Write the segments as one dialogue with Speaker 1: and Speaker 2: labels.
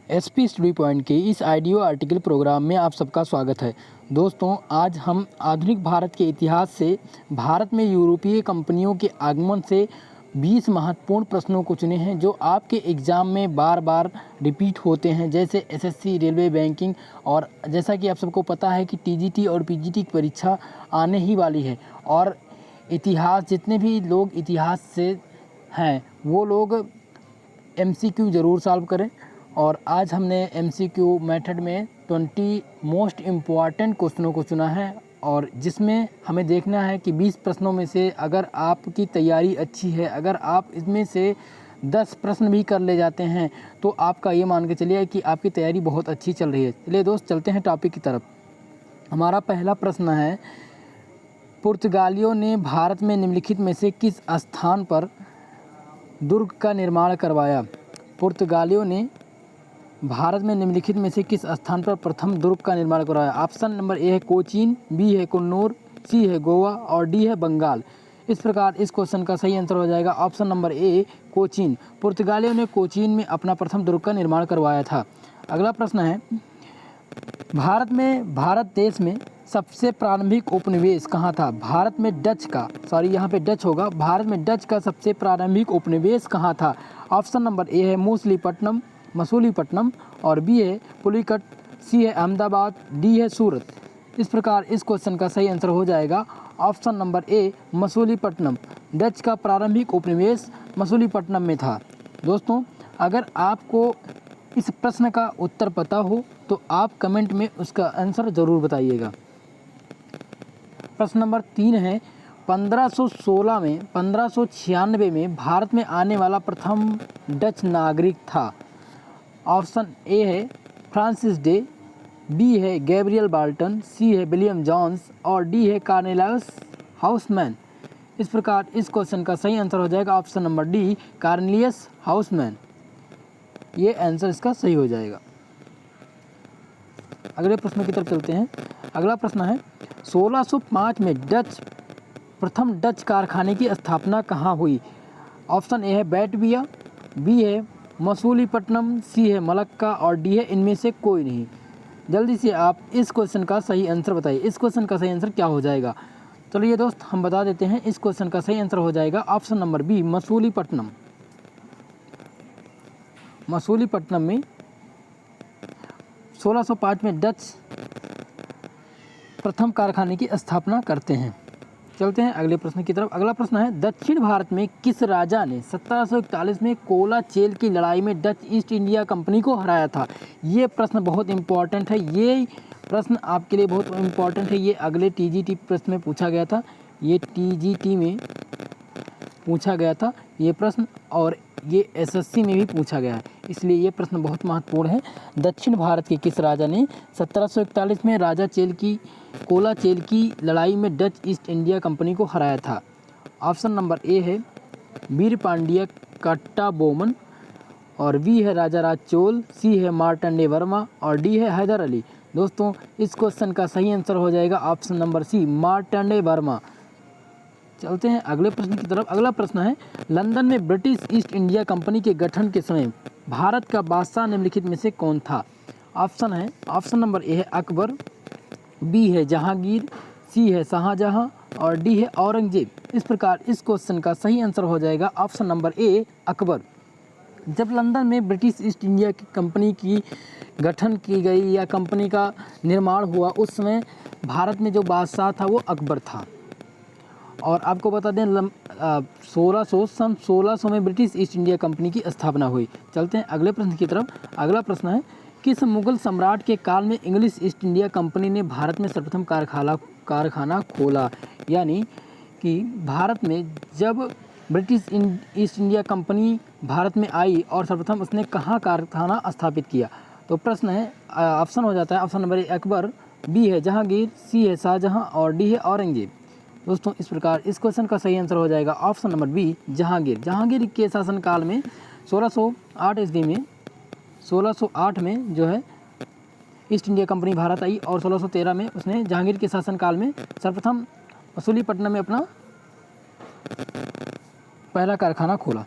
Speaker 1: SP study point के इस audio article programme में आप सबका स्वागत है। दोस्तों, आज हम आधुनिक भारत के इतिहास से भारत में यूरोपीय कंपनियों के आगमन से 20 महत्वपूर्ण प्रश्नों को चुने हैं जो आपके एग्ज़ाम में बार बार रिपीट होते हैं, जैसे एसएससी, रेलवे, बैंकिंग। और जैसा कि आप सबको पता है कि टीजीटी और पीजीटी की परीक्षा आने ही वाली है और इतिहास, जितने भी लोग इतिहास से हैं वो लोग एमसीक्यू ज़रूर सॉल्व करें। और आज हमने एमसीक्यू मेथड में 20 मोस्ट इम्पॉर्टेंट क्वेश्चनों को चुना है और जिसमें हमें देखना है कि 20 प्रश्नों में से अगर आपकी तैयारी अच्छी है, अगर आप इसमें से 10 प्रश्न भी कर ले जाते हैं तो आपका ये मान के चलिए कि आपकी तैयारी बहुत अच्छी चल रही है। चलिए दोस्त, चलते हैं टॉपिक की तरफ। हमारा पहला प्रश्न है, पुर्तगालियों ने भारत में निम्नलिखित में से किस स्थान पर दुर्ग का निर्माण करवाया? पुर्तगालियों ने भारत में निम्नलिखित में से किस स्थान पर प्रथम दुर्ग का निर्माण करवाया? ऑप्शन नंबर ए है कोचीन, बी है कुन्नूर, सी है गोवा और डी है बंगाल। इस प्रकार इस क्वेश्चन का सही आंसर हो जाएगा ऑप्शन नंबर ए, कोचीन। पुर्तगालियों ने कोचीन में अपना प्रथम दुर्ग का निर्माण करवाया था। अगला प्रश्न है, भारत देश में सबसे प्रारंभिक उपनिवेश कहाँ था? भारत में डच का, सॉरी यहाँ पे डच होगा, भारत में डच का सबसे प्रारंभिक उपनिवेश कहाँ था? ऑप्शन नंबर ए है मसूलीपट्टनम और बी है पुलिकट, सी है अहमदाबाद, डी है सूरत। इस प्रकार इस क्वेश्चन का सही आंसर हो जाएगा ऑप्शन नंबर ए, मसूलीपट्टनम। डच का प्रारंभिक उपनिवेश मसूलीपट्टनम में था। दोस्तों, अगर आपको इस प्रश्न का उत्तर पता हो तो आप कमेंट में उसका आंसर ज़रूर बताइएगा। प्रश्न नंबर 3 है, 1596 में भारत में आने वाला प्रथम डच नागरिक था? ऑप्शन ए है फ्रांसिस डे, बी है गैब्रियल बाल्टन, सी है विलियम जॉन्स और डी है कार्नेलियस हाउसमैन। इस प्रकार इस क्वेश्चन का सही आंसर हो जाएगा option number D, Cornelius houseman. ये आंसर इसका सही हो जाएगा। अगले प्रश्न की तरफ चलते हैं। अगला प्रश्न है, 1605 में प्रथम डच कारखाने की स्थापना कहाँ हुई? ऑप्शन ए है बैटविया, बी है मसूलीपट्टनम, सी है मलक्का और डी है इनमें से कोई नहीं। जल्दी से आप इस क्वेश्चन का सही आंसर बताइए। इस क्वेश्चन का सही आंसर क्या हो जाएगा? चलिए दोस्त, हम बता देते हैं। इस क्वेश्चन का सही आंसर हो जाएगा option number B, Masulipatnam. Masulipatnam में 1605 में डच प्रथम कारखाने की स्थापना करते हैं। चलते हैं अगले प्रश्न की तरफ। अगला प्रश्न है, दक्षिण भारत में किस राजा ने 1741 में कोलाचेल की लड़ाई में डच ईस्ट इंडिया कंपनी को हराया था? ये प्रश्न बहुत इंपॉर्टेंट है। ये प्रश्न आपके लिए बहुत इंपॉर्टेंट है। ये अगले टीजीटी प्रश्न में पूछा गया था। ये टीजीटी में पूछा गया था ये प्रश्न, और ये एसएससी में भी पूछा गया है, इसलिए ये प्रश्न बहुत महत्वपूर्ण है। दक्षिण भारत के किस राजा ने 1741 में कोलाचेल की लड़ाई में डच ईस्ट इंडिया कंपनी को हराया था? ऑप्शन नंबर ए है वीरपांडिया कट्टाबोमन और बी है राजाराज चोल, सी है मार्तंडे वर्मा और डी है हैदर अली। दोस्तों, इस क्वेश्चन का सही आंसर हो जाएगा ऑप्शन नंबर सी, मार्तंडे वर्मा। चलते हैं अगले प्रश्न की तरफ। अगला प्रश्न है, लंदन में ब्रिटिश ईस्ट इंडिया कंपनी के गठन के समय भारत का बादशाह निम्नलिखित में से कौन था? ऑप्शन नंबर ए है अकबर, बी है जहांगीर, सी है शाहजहां और डी है औरंगजेब। इस प्रकार इस क्वेश्चन का सही आंसर हो जाएगा ऑप्शन नंबर ए, अकबर। जब लंदन में ब्रिटिश ईस्ट इंडिया की कंपनी की गठन की गई या कंपनी का निर्माण हुआ, उस समय भारत में जो बादशाह था वो अकबर था। और आपको बता दें, सन 1600 में ब्रिटिश ईस्ट इंडिया कंपनी की स्थापना हुई। चलते हैं अगले प्रश्न की तरफ। अगला प्रश्न है, किस मुगल सम्राट के काल में इंग्लिश ईस्ट इंडिया कंपनी ने भारत में सर्वप्रथम कारखाना खोला? यानी कि भारत में जब British east India company Bharat में आई और सर्वप्रथम उसने कहाँ कारखाना स्थापित किया? तो प्रश्न है, ऑप्शन हो जाता है option number A Akbar, B है जहांगीर, सी है शाहजहां और डी है औरंगजेब। दोस्तों, इस प्रकार इस क्वेश्चन का सही आंसर हो जाएगा option number B, Jahangir. Jahangir के शासनकाल में 1608 ईस्वी में 1608 में जो है ईस्ट इंडिया कंपनी भारत आई और 1613 में उसने जहांगीर के शासनकाल में सर्वप्रथम मसूलीपट्टनम में अपना पहला कारखाना खोला।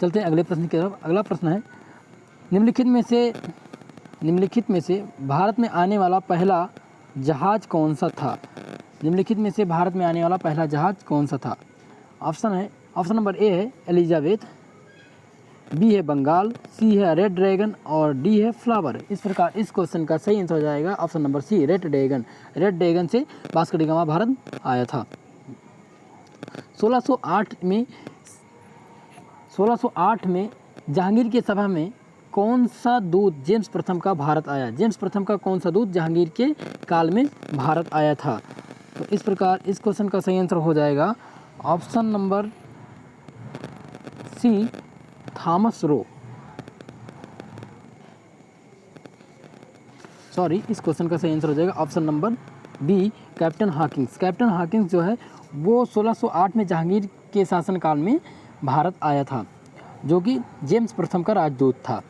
Speaker 1: चलते हैं अगले प्रश्न की तरफ। अगला प्रश्न है, निम्नलिखित में से भारत में आने वाला पहला जहाज कौन सा था? निम्नलिखित में से भारत में आने वाला पहला जहाज कौन सा था? ऑप्शन नंबर ए है एलिजाबेथ, बी है बंगाल, सी है रेड ड्रैगन और डी है फ्लावर। इस प्रकार इस क्वेश्चन का सही आंसर हो जाएगा option number C, red dragon. Red dragon से वास्को डी गामा भारत आया था। 1608 में जहांगीर की सभा में कौन सा दूत जेम्स प्रथम का भारत आया? जेम्स प्रथम का कौन सा दूत जहांगीर के काल में भारत आया था? तो इस प्रकार इस क्वेश्चन का सही आंसर हो जाएगा option number C, Thomas Roe. इस क्वेश्चन का सही आंसर हो जाएगा option number B, captain Hawkins. Captain Hawkins जो है वो 1608 में जहांगीर के शासनकाल में भारत आया था, जो कि जेम्स प्रथम का राजदूत था।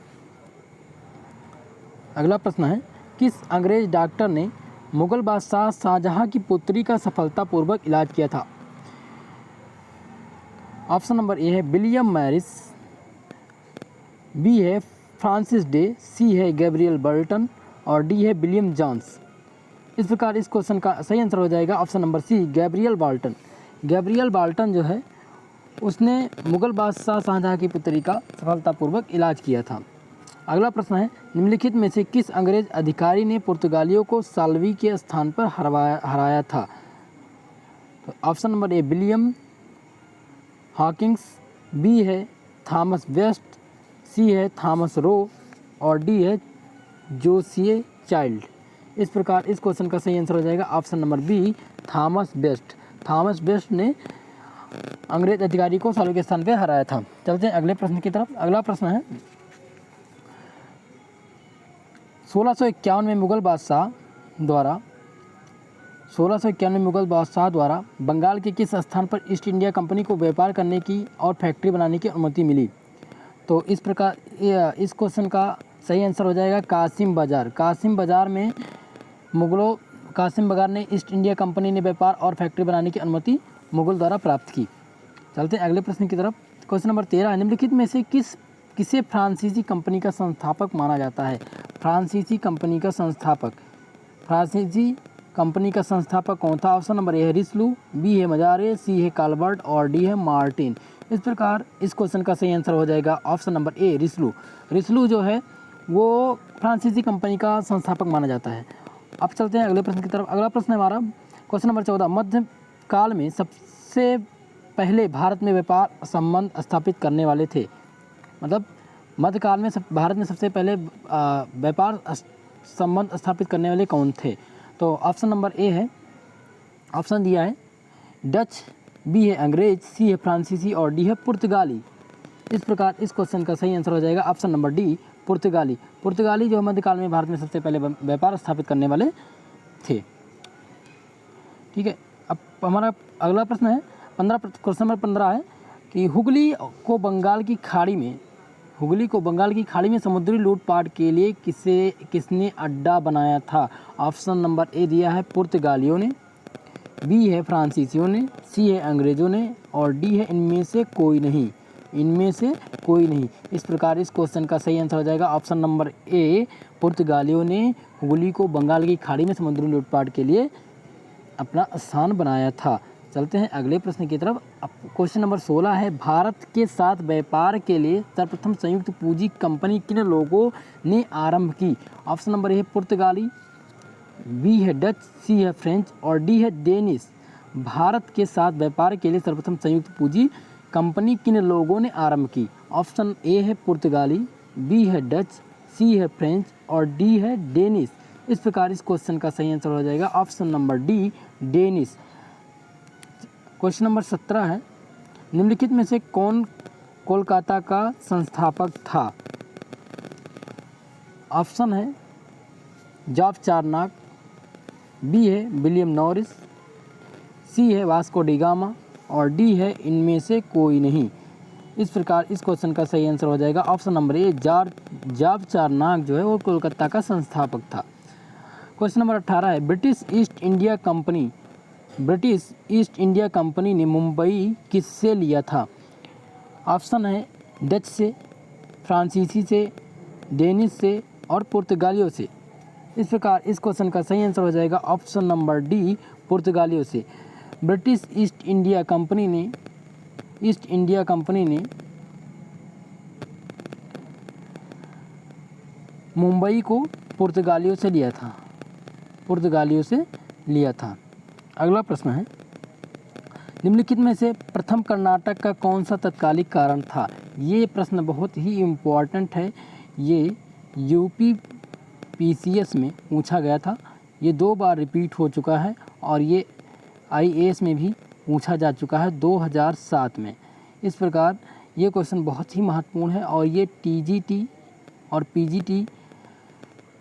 Speaker 1: अगला प्रश्न है, किस अंग्रेज डॉक्टर ने मुगल बादशाह शाहजहां की पुत्री का सफलतापूर्वक इलाज किया था? ऑप्शन नंबर ए है विलियम मैरिस, बी है फ्रांसिस डे, सी है गैब्रियल बर्टन और डी है विलियम जॉन्स। इस प्रकार इस क्वेश्चन का सही आंसर हो जाएगा option number C, Gabriel Boughton. Gabriel Boughton जो है उसने मुगल बादशाह शाहजहां की पुत्री का सफलतापूर्वक इलाज किया था। अगला प्रश्न है, निम्नलिखित में से किस अंग्रेज अधिकारी ने पुर्तगालियों को साल्वी के स्थान पर हराया था? तो option number A William Hawkins, B है थॉमस वेस्ट, सी है थॉमस रो और डी है जोसिए चाइल्ड। इस प्रकार इस क्वेश्चन का सही आंसर हो जाएगा option number B, Thomas Best. Thomas Best ने अंग्रेज अधिकारी को साल्वी के स्थान पर हराया था। चलते हैं अगले प्रश्न की तरफ। अगला प्रश्न है, 1651 में मुगल बादशाह द्वारा बंगाल के किस स्थान पर ईस्ट इंडिया कंपनी को व्यापार करने की और फैक्ट्री बनाने की अनुमति मिली? तो इस प्रकार इस क्वेश्चन का सही आंसर हो जाएगा कासिम बाजार। कासिम बाजार ने ईस्ट इंडिया कंपनी ने व्यापार और फैक्ट्री बनाने की अनुमति मुगल द्वारा प्राप्त की। चलते हैं अगले प्रश्न की तरफ। क्वेश्चन नंबर 13 है, निम्नलिखित में से किसे फ्रांसीसी कंपनी का संस्थापक माना जाता है? फ्रांसीसी कंपनी का संस्थापक कौन था? ऑप्शन नंबर ए है रिस्लू, बी है मजारे, सी है काल्बर्ट और डी है मार्टिन। इस प्रकार इस क्वेश्चन का सही आंसर हो जाएगा ऑप्शन नंबर ए, रिस्लू। रिस्लू जो है वो फ्रांसीसी कंपनी का संस्थापक माना जाता है। अब चलते हैं अगले प्रश्न की तरफ। अगला प्रश्न है हमारा क्वेश्चन नंबर 14, मध्यकाल में सबसे पहले भारत में व्यापार संबंध स्थापित करने वाले थे। मतलब मध्यकाल में भारत में सबसे पहले व्यापार संबंध स्थापित करने वाले कौन थे? तो ऑप्शन नंबर ए है, ऑप्शन दिया है डच, बी है अंग्रेज, सी है फ्रांसीसी और डी है पुर्तगाली। इस प्रकार इस क्वेश्चन का सही आंसर हो जाएगा ऑप्शन नंबर डी, पुर्तगाली। पुर्तगाली जो मध्यकाल में भारत में सबसे पहले व्यापार स्थापित करने वाले थे। ठीक है, अब हमारा अगला प्रश्न है क्वेश्चन नंबर 15 है कि हुगली को बंगाल की खाड़ी में समुद्री लूटपाट के लिए किसने अड्डा बनाया था? ऑप्शन नंबर ए दिया है पुर्तगालियों ने, बी है फ्रांसीसियों ने, सी है अंग्रेज़ों ने और डी है इनमें से कोई नहीं। इस प्रकार इस क्वेश्चन का सही आंसर हो जाएगा ऑप्शन नंबर ए, पुर्तगालियों ने हुगली को बंगाल की खाड़ी में समुद्री लूटपाट के लिए अपना स्थान बनाया था। चलते हैं अगले प्रश्न की तरफ। अब क्वेश्चन नंबर 16 है, भारत के साथ व्यापार के लिए सर्वप्रथम संयुक्त पूंजी कंपनी किन लोगों ने आरंभ की? ऑप्शन नंबर ए है पुर्तगाली, बी है डच, सी है फ्रेंच और डी है डेनिश। भारत के साथ व्यापार के लिए सर्वप्रथम संयुक्त पूंजी कंपनी किन लोगों ने आरंभ की? ऑप्शन ए है पुर्तगाली, बी है डच, सी है फ्रेंच और डी है डेनिश। इस प्रकार इस क्वेश्चन का सही आंसर हो जाएगा option number D, Danish. Question number 17 है, निम्नलिखित में से कौन कोलकाता का संस्थापक था? ऑप्शन है जॉर्ज चार्नक, बी है विलियम नॉरिस, सी है वास्को डी गामा और डी है इनमें से कोई नहीं। इस प्रकार इस क्वेश्चन का सही आंसर हो जाएगा ऑप्शन नंबर ए, जॉर्ज चार्नक जो है वो कोलकाता का संस्थापक था। क्वेश्चन नंबर 18 है, ब्रिटिश ईस्ट इंडिया कंपनी ने मुंबई किससे लिया था? ऑप्शन है डच से, फ्रांसीसी से, डेनिश से और पुर्तगालियों से। इस प्रकार इस क्वेश्चन का सही आंसर हो जाएगा ऑप्शन नंबर डी, पुर्तगालियों से। ब्रिटिश ईस्ट इंडिया कंपनी ने मुंबई को पुर्तगालियों से लिया था। अगला प्रश्न है, निम्नलिखित में से प्रथम कर्नाटक का कौन सा तत्कालिक कारण था? ये प्रश्न बहुत ही इम्पोर्टेंट है। ये यूपी पीसीएस में पूछा गया था। ये 2 बार रिपीट हो चुका है और ये आईएएस में भी पूछा जा चुका है 2007 में। इस प्रकार ये क्वेश्चन बहुत ही महत्वपूर्ण है और ये टीजीटी और पीजीटी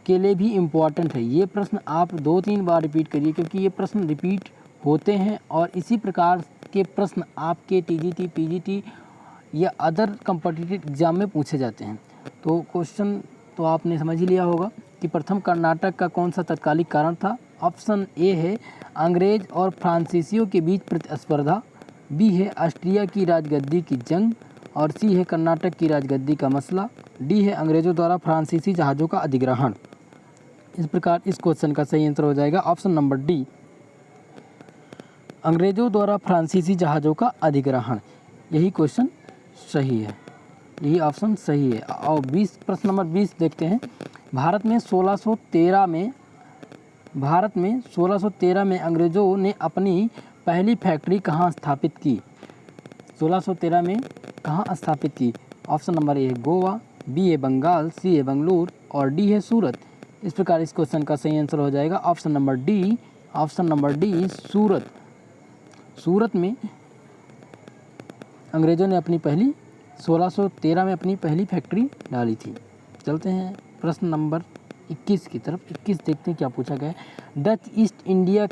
Speaker 1: के लिए भी इम्पॉर्टेंट है। ये प्रश्न आप 2-3 बार रिपीट करिए, क्योंकि ये प्रश्न रिपीट होते हैं और इसी प्रकार के प्रश्न आपके टीजीटी, पीजीटी या अदर कॉम्पिटिटिव एग्जाम में पूछे जाते हैं। तो क्वेश्चन तो आपने समझ ही लिया होगा कि प्रथम कर्नाटक का कौन सा तत्कालिक कारण था। ऑप्शन ए है अंग्रेज और फ्रांसीसियों के बीच प्रतिस्पर्धा, बी है ऑस्ट्रिया की राजगद्दी की जंग और सी है कर्नाटक की राजगद्दी का मसला, डी है अंग्रेजों द्वारा फ्रांसीसी जहाज़ों का अधिग्रहण। इस प्रकार इस क्वेश्चन का सही आंसर हो जाएगा ऑप्शन नंबर डी, अंग्रेजों द्वारा फ्रांसीसी जहाज़ों का अधिग्रहण। यही क्वेश्चन सही है, यही ऑप्शन सही है। और प्रश्न नंबर 20 देखते हैं। भारत में 1613 में अंग्रेज़ों ने अपनी पहली फैक्ट्री कहाँ स्थापित की? 1613 में कहाँ स्थापित की? ऑप्शन नंबर ए है गोवा, बी है बंगाल, सी है बंगलुरु और डी है सूरत। इस प्रकार इस क्वेश्चन का सही आंसर हो जाएगा ऑप्शन नंबर डी, सूरत। सूरत में अंग्रेज़ों ने अपनी पहली 1613 में अपनी पहली फैक्ट्री डाली थी। चलते हैं प्रश्न नंबर 21 की तरफ। 21 देखते हैं क्या पूछा गया है। डच ईस्ट इंडिया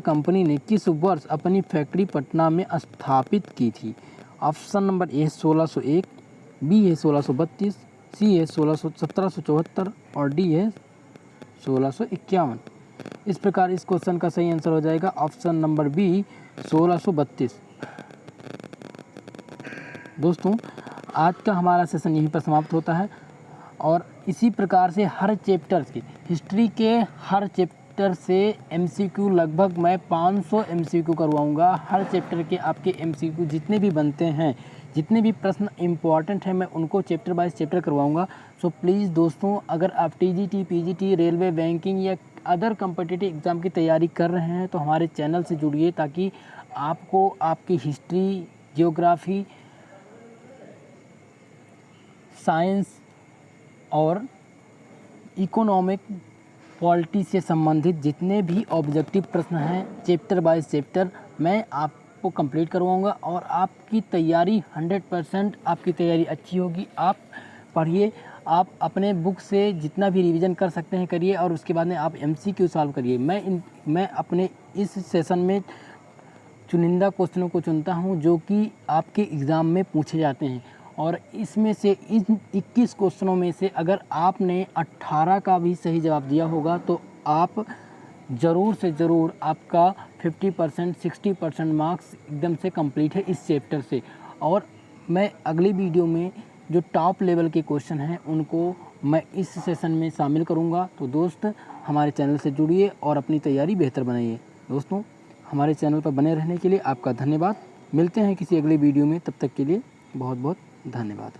Speaker 1: कंपनी ने किस वर्ष अपनी फैक्ट्री पटना में स्थापित की थी? ऑप्शन नंबर ए 1601, बी है 1632, सी है 1774 और डी है 1651। इस प्रकार इस क्वेश्चन का सही आंसर हो जाएगा ऑप्शन नंबर बी 1632। दोस्तों, आज का हमारा सेशन यहीं पर समाप्त होता है और इसी प्रकार से हर चैप्टर की हिस्ट्री के हर चैप्टर से एमसीक्यू लगभग मैं 500 एमसीक्यू करवाऊंगा। हर चैप्टर के आपके एमसीक्यू जितने भी बनते हैं, जितने भी प्रश्न इम्पॉर्टेंट हैं, मैं उनको चैप्टर बाय चैप्टर करवाऊंगा। सो प्लीज़ दोस्तों, अगर आप टीजीटी, पीजीटी, रेलवे, बैंकिंग या अदर कॉम्पिटिटिव एग्ज़ाम की तैयारी कर रहे हैं तो हमारे चैनल से जुड़िए, ताकि आपको आपकी हिस्ट्री, ज्योग्राफी, साइंस और इकोनॉमिक, पॉलिटी से संबंधित जितने भी ऑब्जेक्टिव प्रश्न हैं चैप्टर बाय चैप्टर मैं आपको कंप्लीट करवाऊंगा और आपकी तैयारी 100% आपकी तैयारी अच्छी होगी। आप पढ़िए, आप अपने बुक से जितना भी रिवीजन कर सकते हैं करिए और उसके बाद में आप एमसीक्यू सॉल्व करिए। मैं अपने इस सेशन में चुनिंदा क्वेश्चनों को चुनता हूं जो कि आपके एग्ज़ाम में पूछे जाते हैं और इसमें से इन 21 क्वेश्चनों में से अगर आपने 18 का भी सही जवाब दिया होगा तो आप ज़रूर से ज़रूर आपका 50%, 60% मार्क्स एकदम से कंप्लीट है इस चैप्टर से। और मैं अगली वीडियो में जो टॉप लेवल के क्वेश्चन हैं उनको मैं इस सेशन में शामिल करूंगा। तो दोस्त, हमारे चैनल से जुड़िए और अपनी तैयारी बेहतर बनाइए। दोस्तों, हमारे चैनल पर बने रहने के लिए आपका धन्यवाद। मिलते हैं किसी अगले वीडियो में, तब तक के लिए बहुत बहुत धन्यवाद।